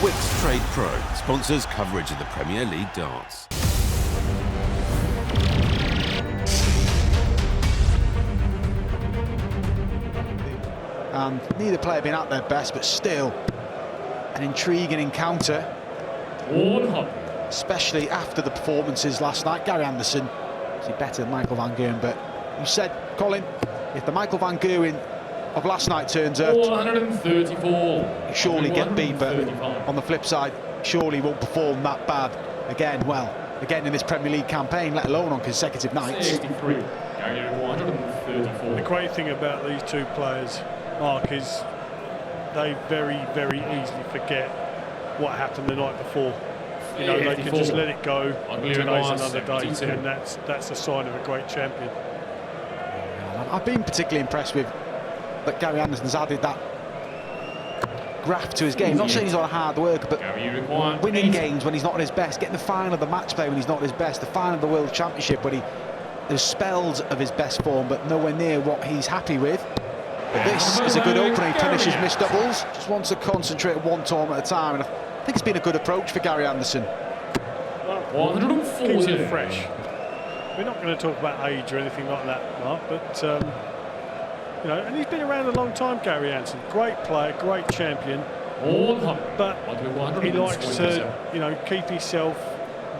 Wix Trade Pro sponsors coverage of the Premier League darts. And neither player been at their best, but still an intriguing encounter, especially after the performances last night. Gary Anderson is better than Michael van Gerwen, but you said, Colin, if the Michael van Gerwen of last night turns up, he'll surely get beat, but on the flip side, surely won't perform that bad again. Well, again in this Premier League campaign, let alone on consecutive nights. The great thing about these two players, Mark, is they very, very easily forget what happened the night before. You know, they can just let it go. Today's another day, and that's a sign of a great champion. I've been particularly impressed with that Gary Anderson's added that graft to his game. Not saying he's not a hard worker, but winning games when he's not at his best, getting the final of the match play when he's not at his best, the final of the World Championship when there's spells of his best form, but nowhere near what he's happy with. But this is a good opener. He finishes missed doubles. Just wants to concentrate on one tournament at a time, and I think it's been a good approach for Gary Anderson. 140. Keeps it fresh. We're not going to talk about age or anything like that, Mark, but you know, and he's been around a long time, Gary Anderson. Great player, great champion, but he likes to, you know, keep himself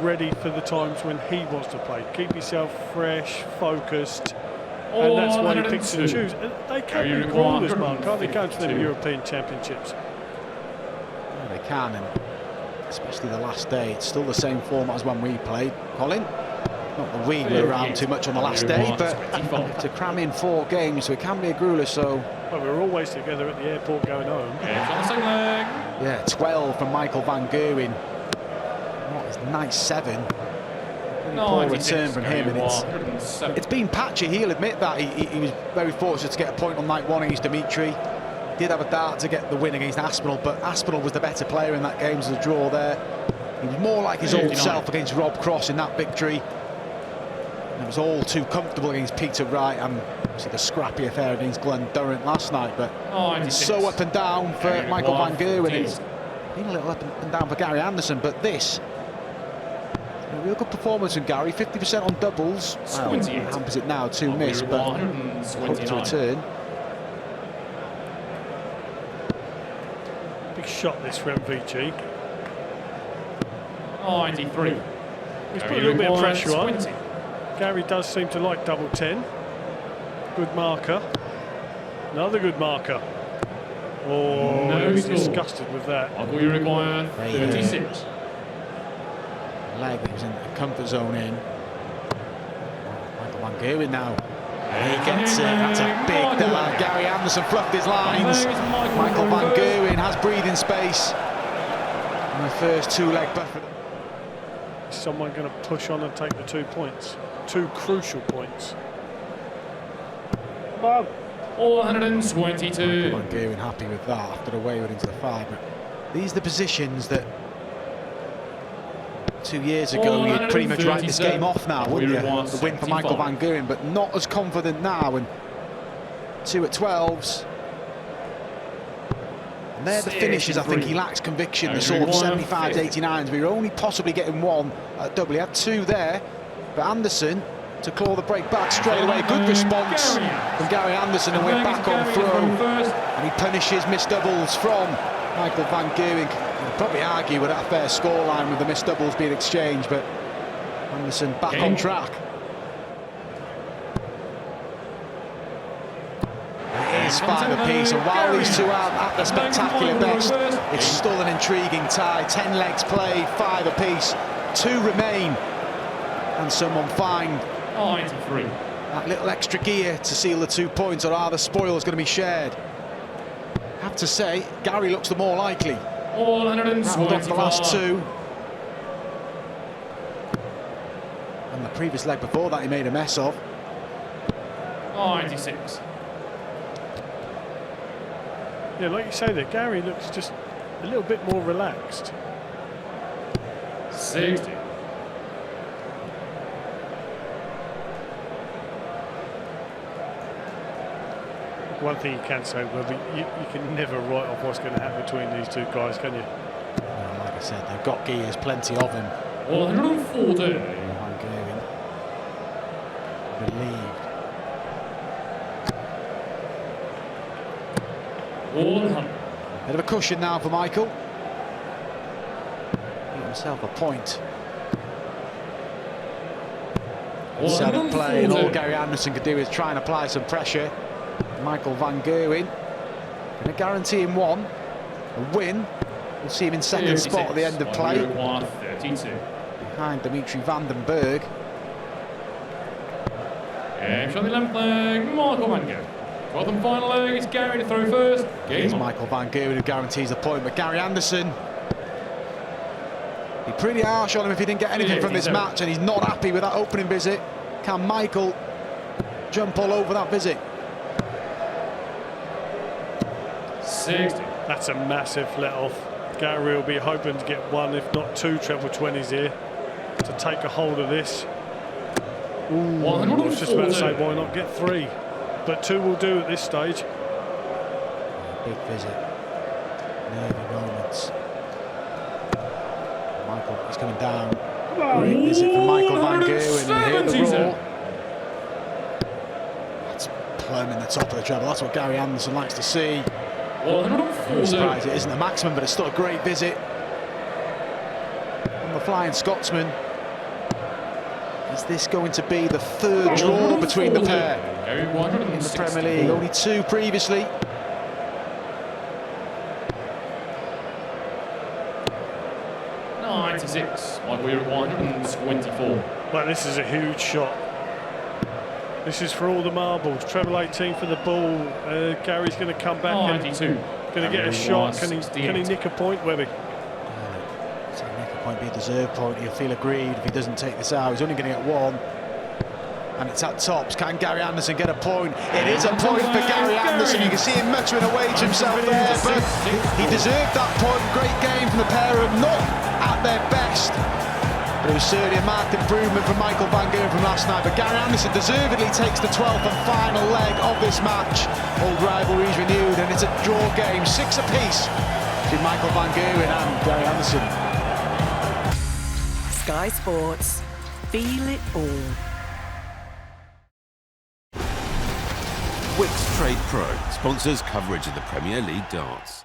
ready for the times when he wants to play. Keep himself fresh, focused. And that's why he picks and chooses. And they can be callers, Mark, can't they? Go to them European Championships. Yeah, they can, and especially the last day. It's still the same format as when we played, Colin. Not that we were around too much on the last day, but to cram in 4 games, so it can be a grueler. So, well, we were always together at the airport going home. Yeah, 12 from Michael van Gerwen. What is nice 7. Poor return from him, and it's been patchy. He'll admit that. He was very fortunate to get a point on night 1 against Dimitri. Did have a dart to get the win against Aspinall, but Aspinall was the better player in that game. As a draw there, he was more like his old self against Rob Cross in that victory. And it was all too comfortable against Peter Wright, and obviously the scrappy affair against Glenn Durrant last night. But it's so up and down for Michael van Gerwen. It's been a little up and down for Gary Anderson, but this. A real good performance from Gary, 50% on doubles. Well, hampers it now, 2 missed, but hope to return. Big shot this for MVG. 93. He's put a little bit of pressure on. Gary does seem to like double 10. Good marker. Another good marker. Oh, no, he's disgusted with that. I will require 36. Leg that was in the comfort zone in. Michael van Gerwen now. He gets it. That's a big dart. Gary Anderson fluffed his lines. Michael van Gerwen has breathing space. And the first 2-leg buffer. Is someone going to push on and take the 2 points? 2 crucial points. 422. Van Gerwen happy with that after the wayward into the 5. But these are the positions that 2 years ago you'd pretty much write this game off now, wouldn't you? The win for Michael van Gerwen, but not as confident now. And 2 at 12s. And they're the finishes. I think he lacks conviction. The sort of 75s, 89s. We were only possibly getting 1 at double. He had 2 there. But Anderson to claw the break back straight away. Good response from Gary Anderson, and we're back on flow. And he punishes missed doubles from Michael van Gerwen. You'd probably argue with that fair scoreline with the missed doubles being exchanged, but Anderson back on track. It is 5 apiece, and while these two aren't at their spectacular best, it's still an intriguing tie. 10 legs played, 5 apiece, 2 remain, and someone find 93. That little extra gear to seal the 2 points, or are the spoils going to be shared? I have to say, Gary looks the more likely. Rattled off the last 2. And the previous leg before that he made a mess of. 96. Yeah, like you say there, Gary looks just a little bit more relaxed. 60. One thing you can say, well, you can never write off what's going to happen between these two guys, can you? said, they've got gears, plenty of them. 140. Van Gerwen. Relieved. 100. Bit of a cushion now for Michael. Get himself a point. Set up play, and all Gary Anderson could do is try and apply some pressure. Michael Van Gerwen going to guarantee him one. A win. We'll see him in second spot at the end of play. 32. Behind Dimitri van den Berg. Game shot the 11th leg, Michael Van Gerwen. 12th and final leg, it's Gary to throw first. Here's Michael Van Gerwen who guarantees the point, but Gary Anderson, be pretty harsh on him if he didn't get anything from this match, and he's not happy with that opening visit. Can Michael jump all over that visit? 60. That's a massive let-off. Gary will be hoping to get one, if not two, treble 20s here to take a hold of this. Ooh, I was just about to say, why not get three? But two will do at this stage. Big visit. Nervy moments. Michael is coming down. Great visit from Michael Van Gerwen, and here the roll. That's plumbing the top of the treble. That's what Gary Anderson likes to see. I'm surprised it isn't a maximum, but it's still a great visit from the Flying Scotsman. Is this going to be the third draw between the pair in the Premier League? Only two previously. We're at 124. Well, this is a huge shot. This is for all the marbles. Treble 18 for the ball. Gary's going to come back and going to get a shot. Can he nick a point, Webby? So nick a point, be a deserved point. He'll feel aggrieved if he doesn't take this out. He's only going to get one. And it's at tops. Can Gary Anderson get a point? It is a point for Gary Anderson. You can see him muttering away to himself there, but he deserved that point. Great game from the pair of them, not at their best. But it was certainly a marked improvement from Michael Van Gerwen from last night. But Gary Anderson deservedly takes the 12th and final leg of this match. Old rivalries renewed, and it's a draw game, 6 apiece between Michael Van Gerwen and Gary Anderson. Sky Sports. Feel it all. Wix Trade Pro sponsors coverage of the Premier League darts.